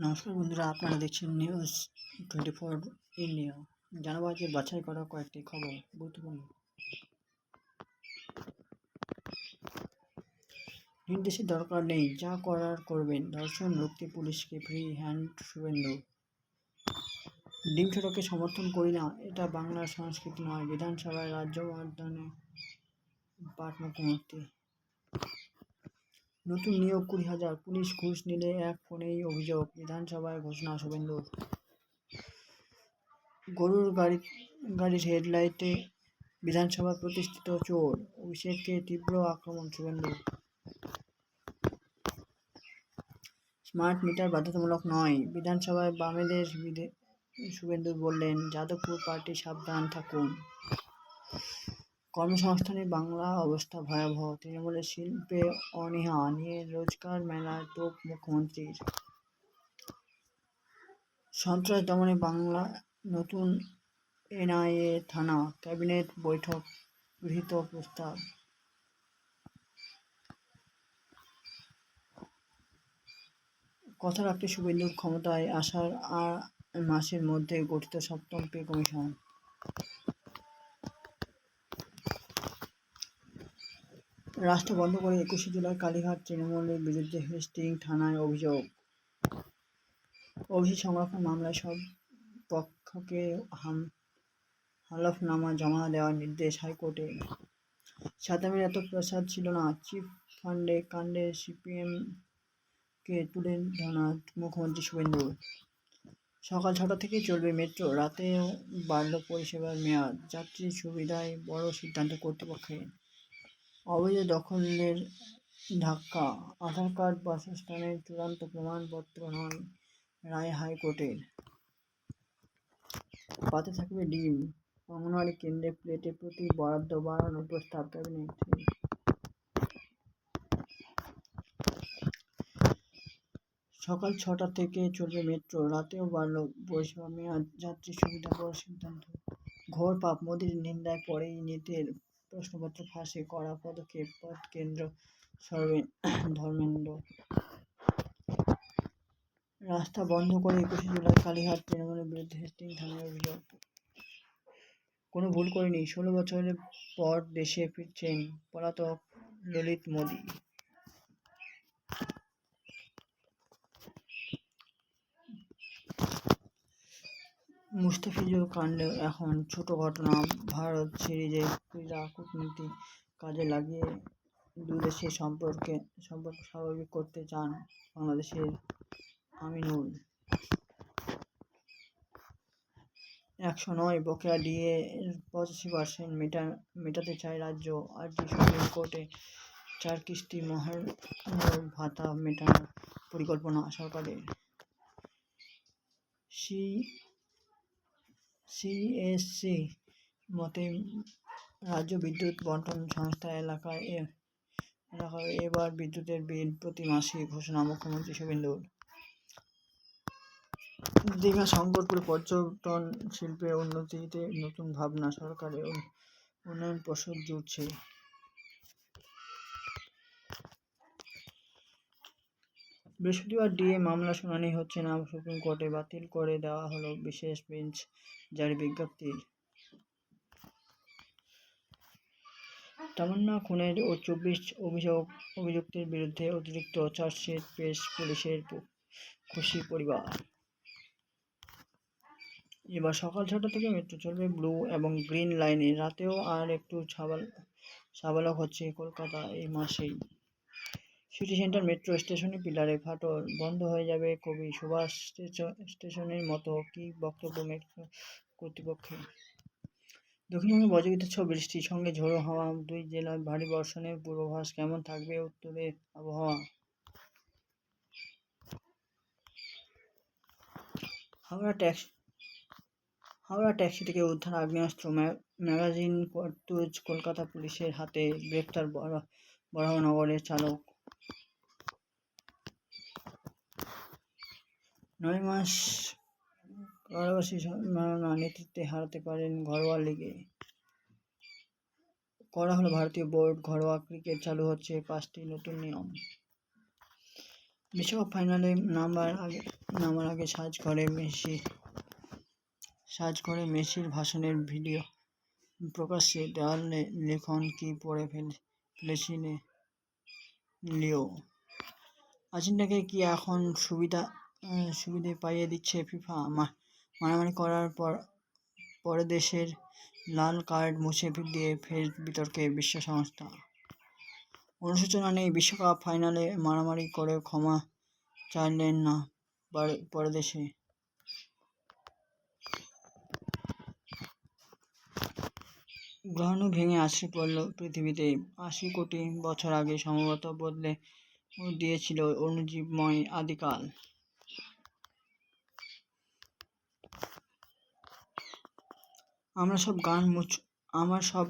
নমস্কার বন্ধুরা, আপনারা দেখছেন নিউজ 24 ইন্ডিয়া। জানাবো আজকে বাছাই করা কয়েকটি খবর গুরুত্বপূর্ণ। নির্দেশের দরকার নেই, যা করার করবেন। ধর্ষণ রুখতে পুলিশকে ফ্রি হ্যান্ড শুভেন্দু। ডিম সড়ককে সমর্থন করি না, এটা বাংলার সংস্কৃতি নয়। বিধানসভায় রাজ্যবর্ধনে পাঠ মুখ্যমন্ত্রী। নতুন নিয়োগ 20,000, পুলিশ ঘুষ নিলে এক ফোনেই অভিযোগ। বিধানসভায় ঘোষণা শুভেন্দুর। গরুর গাড়ির হেডলাইটে বিধানসভা প্রতিষ্ঠিত চোর, অভিষেককে তীব্র আক্রমণ শুভেন্দু। স্মার্ট মিটার বাধ্যতামূলক নয়, বিধানসভায় বামেদের শুভেন্দু বললেন। যাদবপুর পার্টি সাবধান থাকুন। কর্মসংস্থানে বাংলা অবস্থা ভয়াবহ, তৃণমূলের শিল্পে অনীহা নিয়ে রোজগার মেলায় তোপ মুখ্যমন্ত্রীর। সন্ত্রাস দমনে বাংলা নতুন এনআইএ থানা, ক্যাবিনেট বৈঠক গৃহীত প্রস্তাব। কথা রাখতে শুভেন্দুর ক্ষমতায় আসার মাসের মধ্যে গঠিত সপ্তম পে কমিশন। রাস্তা বন্ধ করে 21শে জুলাই কালীঘাট, তৃণমূলের বিরুদ্ধে হেস্টিং থানায় অভিযোগ। অভিযোগ সংরক্ষণ মামলায় সব পক্ষকে হলফনামা জমা দেওয়ার নির্দেশ হাইকোর্টের। সাদামের এত প্রসাদ ছিল না, চিট ফান্ডে কাণ্ডে সিপিএমকে তুলে ধরা মুখ্যমন্ত্রী শুভেন্দুর। সকাল 6টা থেকে চলবে মেট্রো, রাতেও বাড়ল পরিষেবার মেয়াদ। যাত্রী সুবিধায় বড় সিদ্ধান্ত কর্তৃপক্ষের। অবৈধ দখলের ধাক্কা, আধার কার্ড বাসস্থানের চূড়ান্ত প্রমাণপত্র নয়, রায় হাইকোর্টের। পাতে থাকবে ডিম, অঙ্গনওয়াড়ি কেন্দ্রে প্লেটে প্রতি বরাদ্দ বাড়ানোর প্রস্তাব ক্যাবিনেট। সকাল 6টা থেকে চলবে মেট্রো, রাতেও বাড়ল পরিষেবা মেয়াদ। যাত্রী সুবিধা বড় সিদ্ধান্ত। ঘোর পাপ, মোদির নিন্দায় পরেই নেটের প্রশ্নপত্র ফাঁসে কড়া পদক্ষেপ, পথ কেন্দ্র সরবেন ধর্মেন্দ্র। রাস্তা বন্ধ করে 21শে জুলাই কালীঘাট, তৃণমূলের বিরুদ্ধে হেস্টিং থানায় অভিযোগ। কোনো ভুল করেনি, 16 বছরের পর দেশে ফিরছেন পলাতক ললিত মোদি। মুস্তাফিজুর কাণ্ড এখন ছোট ঘটনা। ভারত সিরিজে ক্রীড়া কূটনীতি কাজে লাগিয়ে দুদেশের সম্পর্ক স্বাভাবিক করতে চান বাংলাদেশের আমিনুল। 109 বকেয়া ডিএ 85% মেটাতে চায় রাজ্য। আরজি সুপ্রিম কোর্টে 4 কিস্তি মহার্ঘ ভাতা মেটানোর পরিকল্পনা সরকারের। সিএসসি মতে রাজ্য বিদ্যুৎ বণ্টন সংস্থা এলাকায় এবার বিদ্যুতের বিল প্রতি মাসে ঘোষণা মুখ্যমন্ত্রী শুভেন্দুর। দীঘা শঙ্করপুরে পর্যটন শিল্পের উন্নতিতে নতুন ভাবনা, সরকারের উন্নয়ন পর্ষদ জুড়ছে। বৃহস্পতিবার ডিএ মামলা শুনানি হচ্ছে না সুপ্রিম কোর্টে, বাতিল করে দেওয়া হলো বিশেষ বেঞ্চ জারি বিজ্ঞপ্তির। তামান্না খুনের 24 অভিযুক্তের বিরুদ্ধে অতিরিক্ত চার্জশিট পেশ পুলিশের, খুশি পরিবার। এবার সকাল 6টা থেকে মেট্রো চলবে ব্লু এবং গ্রিন লাইনে, রাতেও আর একটু সাবালক হচ্ছে কলকাতা এই মাসেই। সিটি সেন্টার মেট্রো স্টেশনে পিলারে ফাটল, বন্ধ হয়ে যাবে কবি সুভাষ স্টেশনের মতো, কি বক্তব্য মেট্রো কর্তৃপক্ষের। দক্ষিণবঙ্গে বজ্রবিদ্যুৎ সহ বৃষ্টির সঙ্গে ঝোড়ো হাওয়া, 2 জেলায় ভারী বর্ষণের পূর্বাভাস। কেমন থাকবে উত্তরের আবহাওয়া? হাওড়া ট্যাক্সি থেকে উদ্ধার আগ্নেয়াস্ত্র, ম্যাগাজিন কার্তুজ কলকাতা পুলিশের হাতে, গ্রেপ্তার বরাহনগরের চালক। 9 মাস কারাবাসী সম্মাননা নেতৃত্বে হারাতে পারেন ঘরোয়া লিগে। করা হলো ভারতীয় বোর্ড, ঘরোয়া ক্রিকেট চালু হচ্ছে 5টি নতুন নিয়ম। বিশ্বকাপ ফাইনালে নামার আগে সাজ করে মেসির ভাষণের ভিডিও প্রকাশ্যে দেওয়ালে লেখন কি পড়ে ফেলেছিলেন লিও। আর্জেন্টিনাকে কি এখন সুবিধে পাইয়ে দিচ্ছে ফিফা? মারামারি করার পরে দেশের লাল কার্ড মুছে দিয়ে ফের বিতর্কে বিশ্ব সংস্থা। অনুশোচনা নেই, বিশ্বকাপ ফাইনালে মারামারি করে ক্ষমা চাইলেন না পরদেশে। গ্রহাণু ভেঙে আছড়ে পড়ল পৃথিবীতে। ৮০ কোটি বছর আগে সম্ভবত বদলে দিয়েছিল অণুজীবময় আদিকাল। আমার সব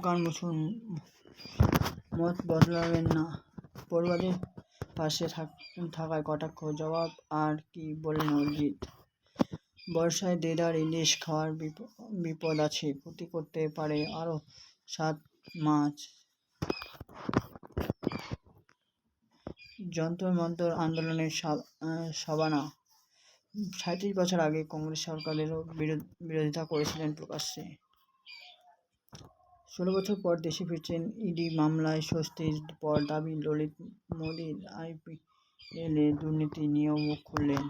গান মুছুন, মত বদলাবেন না। পড়ুয়াদের পাশে থাকায় কটাক্ষ, জবাব আর কি বললেন অরিজিৎ। বর্ষায় দেদার ইলিশ খাওয়ার বিপদ আছে, ক্ষতি করতে পারে আরও 7 মাছ। যন্তর মন্তর আন্দোলনের সাবানা। 37 বছর আগে কংগ্রেস সরকারেরও বিরোধিতা করেছিলেন প্রকাশ্যে। 16 বছর পর দেশে ফিরছেন ইডি মামলায় স্বস্তির পর দাবি ললিত মোদির আইপিএলে দুর্নীতি নিয়েও মুখ খুললেন।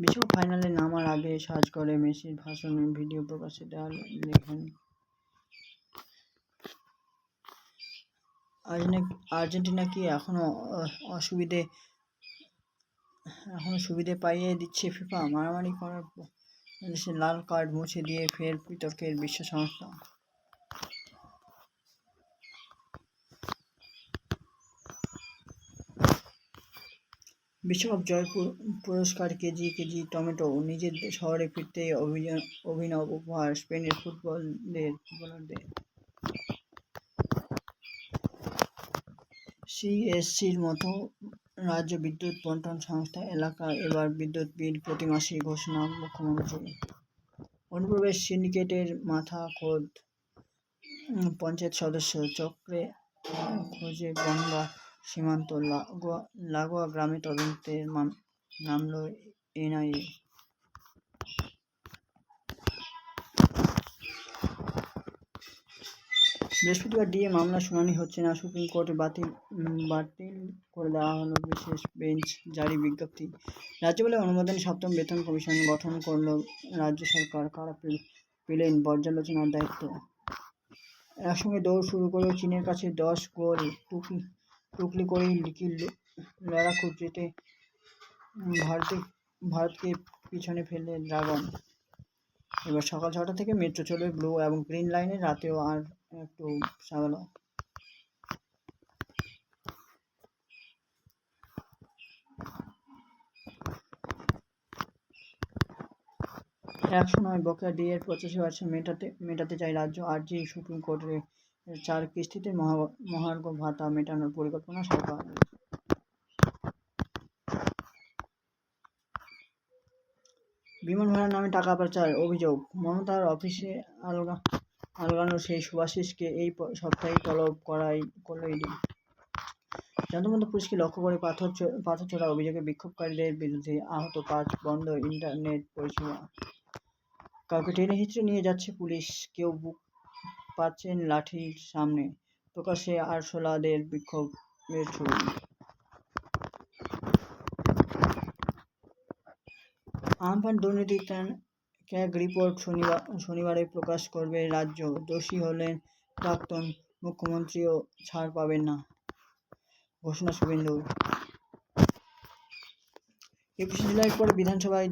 বিশ্বকাপ ফাইনালে নামার আগে সাজ করে মেসির ভাষণের ভিডিও প্রকাশ্যে দেওয়ালে লেখন আর্জেন্টিনা কি এখনো সুবিধে পাইয়ে দিচ্ছে ফিফা? মারামারি করার দেশের লাল কার্ড মুছে দিয়ে ফের বিতর্কের বিশ্ব সংস্থা। বিশ্বকাপ জয় পুরস্কার কেজি টমেটো। নিজের শহরে ফিরতেই অভিনব উপহার স্পেনের ফুটবলারদের। সিএসসির মতো রাজ্য বিদ্যুৎ বণ্টন সংস্থা এলাকায় এবার বিদ্যুৎ বিল প্রতি মাসে ঘোষণা মুখ্যমন্ত্রী। অনুপ্রবেশ সিন্ডিকেটের মাথা খোদ পঞ্চায়েত সদস্য। চক্রে খোঁজে গঙ্গা সীমান্ত লাগোয়া গ্রামে তদন্তে নামল এনআইএ। বৃহস্পতিবার ডিএ মামলার শুনানি হচ্ছে না, সুপ্রিম কোর্টে বাতিল করে দেওয়া হলো বিশেষ বেঞ্চ জারি বিজ্ঞপ্তি। রাজ্যপালের অনুমোদনে 7ম বেতন কমিশন গঠন করল রাজ্য সরকার। কারা পেলেন পর্যালোচনার দায়িত্ব? একসঙ্গে দৌড় শুরু করেও চীনের কাছে 10 গোল টুকলি করেই লড়াকু জিতে ভারতকে পিছনে ফেললে ড্রাগন। এবার সকাল 6টা থেকে মেট্রো চলবে ব্লু এবং গ্রিন লাইনে, রাতেও আর একটু সাগালো। নয়, বকেয়া ডিএর 85% মেটাতে চায় রাজ্য। আর্জি সুপ্রিম কোর্টের 4 কিস্তিতে মহার্ঘ ভাতা মেটানোর পরিকল্পনা সরকার। বিমান ভাড়ার নামে টাকা পাচার অভিযোগ। মমতার অফিসে আলগানো সেই শুভাশিসকে এই সপ্তাহেই তলব করল ইডি। যন্ত্রমন্ত্র পুলিশকে লক্ষ্য করে পাথর ছোড়ার অভিযোগে বিক্ষোভকারীদের বিরুদ্ধে আহত 5, বন্ধ ইন্টারনেট পরিষেবা। কাউকে টেনে হিঁচড়ে নিয়ে যাচ্ছে পুলিশ, কেউ বুক পাচ্ছেন লাঠির সামনে। প্রকাশ্যে আরশোলাদের বিক্ষোভের ছবি। আমফান দুর্নীতি ক্যাগ রিপোর্ট শনিবারে প্রকাশ করবে রাজ্য। দোষী হলেন প্রাক্তন মুখ্যমন্ত্রীও ছাড় পাবেন না, ঘোষণা শুভেন্দুর। 21 জুলাইয়ের পরে বিধানসভায়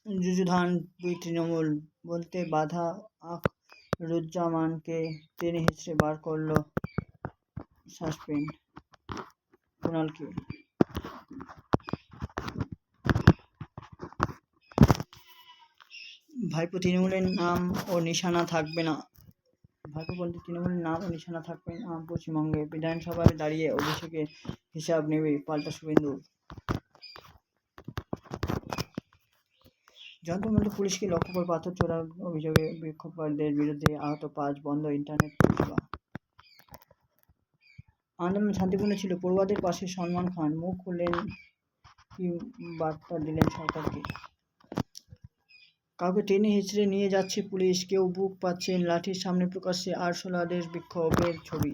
যুযুধান 2 তৃণমূল, বলতে বাধা আখরুজ্জামানকে টেনে হিঁচড়ে বার করল সাসপেন্ড কুণালকে। ভাইপো তৃণমূলের নাম ও নিশানা থাকবে না। ভাইপোপন্থী তৃণমূলের নাম ও নিশানা থাকবে না পশ্চিমবঙ্গে। বিধানসভায় দাঁড়িয়ে অভিষেকের হিসাব নেবে পাল্টা শুভেন্দুর। যন্ত্রমন্ত্র পুলিশকে লক্ষ্য করে পাথর ছোড়ার অভিযোগে বিক্ষোভকারীদের বিরুদ্ধে আহত 5, বন্ধ ইন্টারনেট পরিষেবা। আন্দোলন শান্তিপূর্ণ ছিল, পড়ুয়াদের পাশে সলমান খান। মুখ খুললেন, কি বার্তা দিলেন সরকারকে? কাউকে টেনে হিঁচড়ে নিয়ে যাচ্ছে পুলিশ, কেউ বুক পাচ্ছেন, লাঠির সামনে প্রকাশ্যে আরশোলা দেশ বিক্ষোভের ছবি।